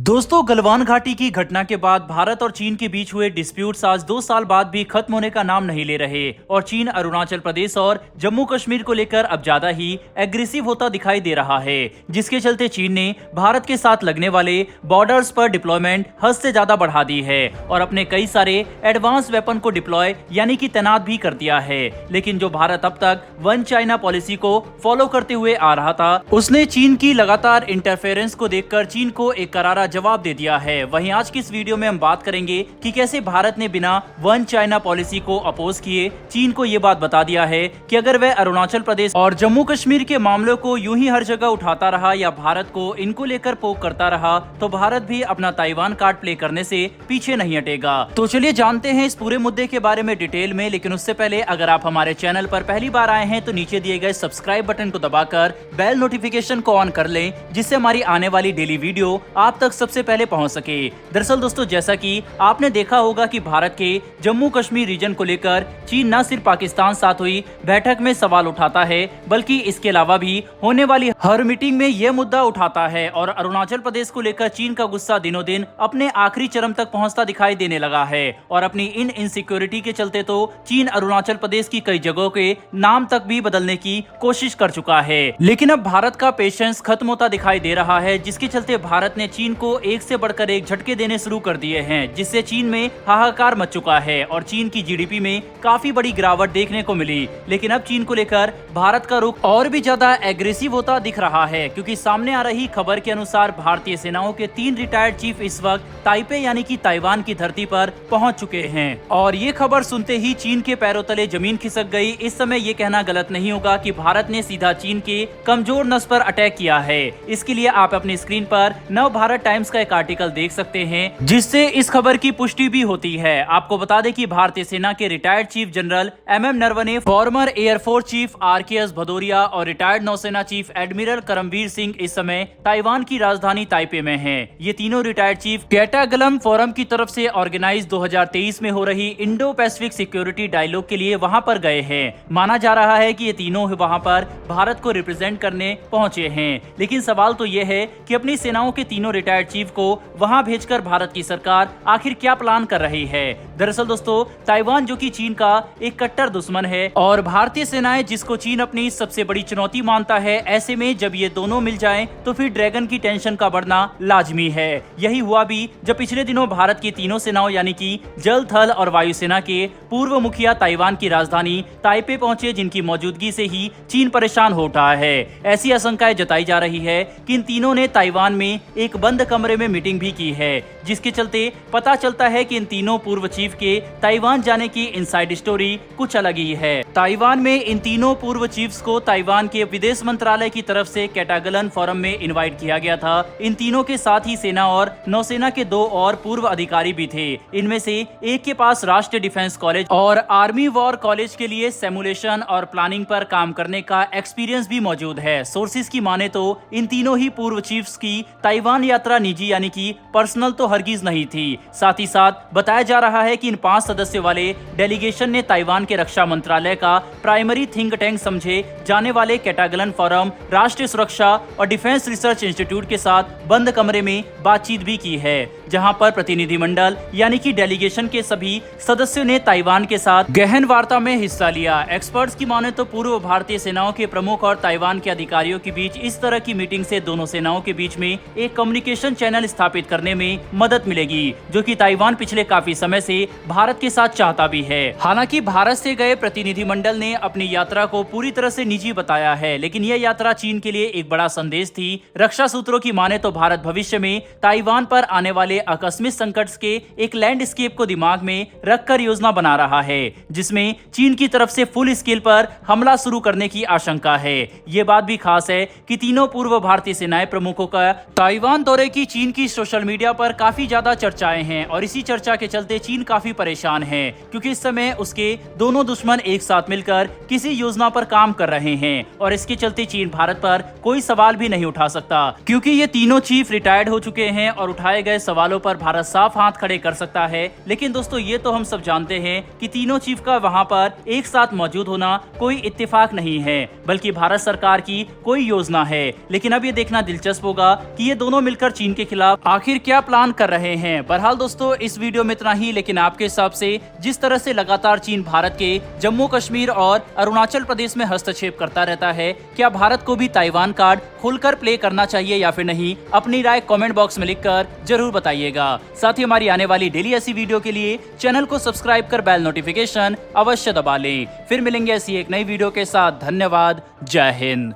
दोस्तों, गलवान घाटी की घटना के बाद भारत और चीन के बीच हुए डिस्प्यूट्स आज 2 साल बाद भी खत्म होने का नाम नहीं ले रहे और चीन अरुणाचल प्रदेश और जम्मू कश्मीर को लेकर अब ज्यादा ही एग्रेसिव होता दिखाई दे रहा है, जिसके चलते चीन ने भारत के साथ लगने वाले बॉर्डर्स पर डिप्लॉयमेंट हद से ज्यादा बढ़ा दी है और अपने कई सारे एडवांस वेपन को डिप्लॉय यानी कि तैनात भी कर दिया है। लेकिन जो भारत अब तक वन चाइना पॉलिसी को फॉलो करते हुए आ रहा था, उसने चीन की लगातार इंटरफेरेंस को देखकर चीन को एक करारा जवाब दे दिया है। वहीं आज की इस वीडियो में हम बात करेंगे कि कैसे भारत ने बिना वन चाइना पॉलिसी को अपोज किए चीन को ये बात बता दिया है कि अगर वह अरुणाचल प्रदेश और जम्मू कश्मीर के मामलों को यूं ही हर जगह उठाता रहा या भारत को इनको लेकर पोक करता रहा तो भारत भी अपना ताइवान कार्ड प्ले करने से पीछे नहीं हटेगा। तो चलिए जानते हैं इस पूरे मुद्दे के बारे में डिटेल में, लेकिन उससे पहले अगर आप हमारे चैनल पर पहली बार आए हैं तो नीचे दिए गए सब्सक्राइब बटन को दबाकर बेल नोटिफिकेशन को ऑन कर लें, जिससे हमारी आने वाली डेली वीडियो आप तक सबसे पहले पहुंच सके। दरअसल दोस्तों, जैसा कि आपने देखा होगा कि भारत के जम्मू कश्मीर रीजन को लेकर चीन न सिर्फ पाकिस्तान साथ हुई बैठक में सवाल उठाता है, बल्कि इसके अलावा भी होने वाली हर मीटिंग में यह मुद्दा उठाता है और अरुणाचल प्रदेश को लेकर चीन का गुस्सा दिनों दिन अपने आखिरी चरम तक पहुंचता दिखाई देने लगा है और अपनी इन इनसिक्योरिटी के चलते तो चीन अरुणाचल प्रदेश की कई जगहों के नाम तक भी बदलने की कोशिश कर चुका है। लेकिन अब भारत का पेशेंस खत्म होता दिखाई दे रहा है, जिसके चलते भारत ने चीन को एक से बढ़कर एक झटके देने शुरू कर दिए हैं, जिससे चीन में हाहाकार मच चुका है और चीन की जीडीपी में काफी बड़ी गिरावट देखने को मिली। लेकिन अब चीन को लेकर भारत का रुख और भी ज्यादा एग्रेसिव होता दिख रहा है, क्योंकि सामने आ रही खबर के अनुसार भारतीय सेनाओं के 3 रिटायर्ड चीफ इस वक्त ताइपे यानी कि ताइवान की धरती पर पहुंच चुके हैं और ये खबर सुनते ही चीन के पैरों तले जमीन खिसक गई। इस समय ये कहना गलत नहीं होगा कि भारत ने सीधा चीन के कमजोर नस पर अटैक किया है। इसके लिए आप अपनी स्क्रीन पर नव भारत टाइम्स का एक आर्टिकल देख सकते हैं, जिससे इस खबर की पुष्टि भी होती है। आपको बता दें कि भारतीय सेना के retired chief general MM Naravane, farmer air force chief RKS Bhadauria और रिटायर्ड नौसेना चीफ एडमिरल करमवीर सिंह इस समय ताइवान की राजधानी ताइपे में हैं। ये तीनों रिटायर्ड चीफ कैटागलम फोरम की तरफ से ऑर्गेनाइज 2023 में हो रही इंडो पैसिफिक सिक्योरिटी डायलॉग के लिए वहां पर गए हैं। माना जा रहा है कि ये तीनों वहां पर भारत को रिप्रेजेंट करने पहुंचे हैं। लेकिन सवाल तो ये है कि अपनी सेनाओं के तीनों रिटायर्ड चीफ को वहां भेजकर भारत की सरकार आखिर क्या प्लान कर रही है। दरअसल दोस्तों, ताइवान जो कि चीन का एक कट्टर दुश्मन है और भारतीय सेनाएं जिसको चीन अपनी सबसे बड़ी चुनौती मानता है, ऐसे में जब ये दोनों मिल जाएं तो फिर ड्रैगन की टेंशन का बढ़ना लाजमी है। यही हुआ भी जब पिछले दिनों भारत की तीनों सेनाओं यानी कि जल, थल और वायुसेना के पूर्व मुखिया ताइवान की राजधानी ताइपे पहुंचे, जिनकी मौजूदगी से ही चीन परेशान हो उठा है। ऐसी आशंकाएं जताई जा रही है कि इन तीनों ने ताइवान में एक बंद कमरे में मीटिंग भी की है, जिसके चलते पता चलता है कि इन तीनों पूर्व चीफ के ताइवान जाने की इनसाइड स्टोरी कुछ अलग ही है। ताइवान में इन तीनों पूर्व चीफ्स को ताइवान के विदेश मंत्रालय की तरफ से कैटागलन फोरम में इनवाइट किया गया था। इन तीनों के साथ ही सेना और नौसेना के 2 और पूर्व अधिकारी भी थे। इनमें से एक के पास राष्ट्रीय डिफेंस कॉलेज और आर्मी वॉर कॉलेज के लिए सिमुलेशन और प्लानिंग पर काम करने का एक्सपीरियंस भी मौजूद है। सोर्सेज की माने तो इन तीनों ही पूर्व चीफ्स की ताइवान यात्रा निजी यानी कि पर्सनल तो हरगिज नहीं थी। साथ ही साथ बताया जा रहा है कि इन 5 सदस्य वाले डेलीगेशन ने ताइवान के रक्षा मंत्रालय का प्राइमरी थिंक टैंक समझे जाने वाले कैटागलन फोरम, राष्ट्रीय सुरक्षा और डिफेंस रिसर्च इंस्टीट्यूट के साथ बंद कमरे में बातचीत भी की है, जहां पर प्रतिनिधिमंडल यानी कि डेलीगेशन के सभी सदस्यों ने ताइवान के साथ गहन वार्ता में हिस्सा लिया। एक्सपर्ट्स की माने तो पूर्व भारतीय सेनाओं के प्रमुख और ताइवान के अधिकारियों के बीच इस तरह की मीटिंग से दोनों सेनाओं के बीच में एक कम्युनिकेशन चैनल स्थापित करने में मदद मिलेगी, जो कि ताइवान पिछले काफी समय से भारत के साथ चाहता भी है। हालांकि भारत से गए प्रतिनिधिमंडल ने अपनी यात्रा को पूरी तरह से निजी बताया है, लेकिन यह यात्रा चीन के लिए एक बड़ा संदेश थी। रक्षा सूत्रों की माने तो भारत भविष्य में ताइवान पर आने वाले आकस्मिक संकट के एक लैंडस्केप को दिमाग में रखकर योजना बना रहा है, जिसमें चीन की तरफ से फुल स्केल पर हमला शुरू करने की आशंका है। ये बात भी खास है कि तीनों पूर्व भारतीय सेनाएं प्रमुखों का ताइवान दौरे की चीन की सोशल मीडिया पर काफी ज्यादा चर्चाएं हैं और इसी चर्चा के चलते चीन काफी परेशान है, क्योंकि इस समय उसके दोनों दुश्मन एक साथ मिलकर किसी योजना पर काम कर रहे हैं और इसके चलते चीन भारत पर कोई सवाल भी नहीं उठा सकता, क्योंकि ये तीनों चीफ रिटायर्ड हो चुके हैं और उठाए गए सवालों सवालों पर भारत साफ हाथ खड़े कर सकता है, लेकिन दोस्तों ये तो हम सब जानते हैं कि तीनों चीफ का वहां पर एक साथ मौजूद होना कोई इत्तेफाक नहीं है, बल्कि भारत सरकार की कोई योजना है। लेकिन अब ये देखना दिलचस्प होगा कि ये दोनों मिलकर चीन के खिलाफ आखिर क्या प्लान कर रहे हैं। बहरहाल दोस्तों इस वीडियो में इतना ही, लेकिन आपके हिसाब से जिस तरह से लगातार चीन भारत के जम्मू कश्मीर और अरुणाचल प्रदेश में हस्तक्षेप करता रहता है, क्या भारत को भी ताइवान कार्ड खुलकर प्ले करना चाहिए या फिर नहीं? अपनी राय कमेंट बॉक्स में लिखकर जरूर बताइएगा। साथ ही हमारी आने वाली डेली ऐसी वीडियो के लिए चैनल को सब्सक्राइब कर बेल नोटिफिकेशन अवश्य दबा लें। फिर मिलेंगे ऐसी एक नई वीडियो के साथ। धन्यवाद। जय हिंद।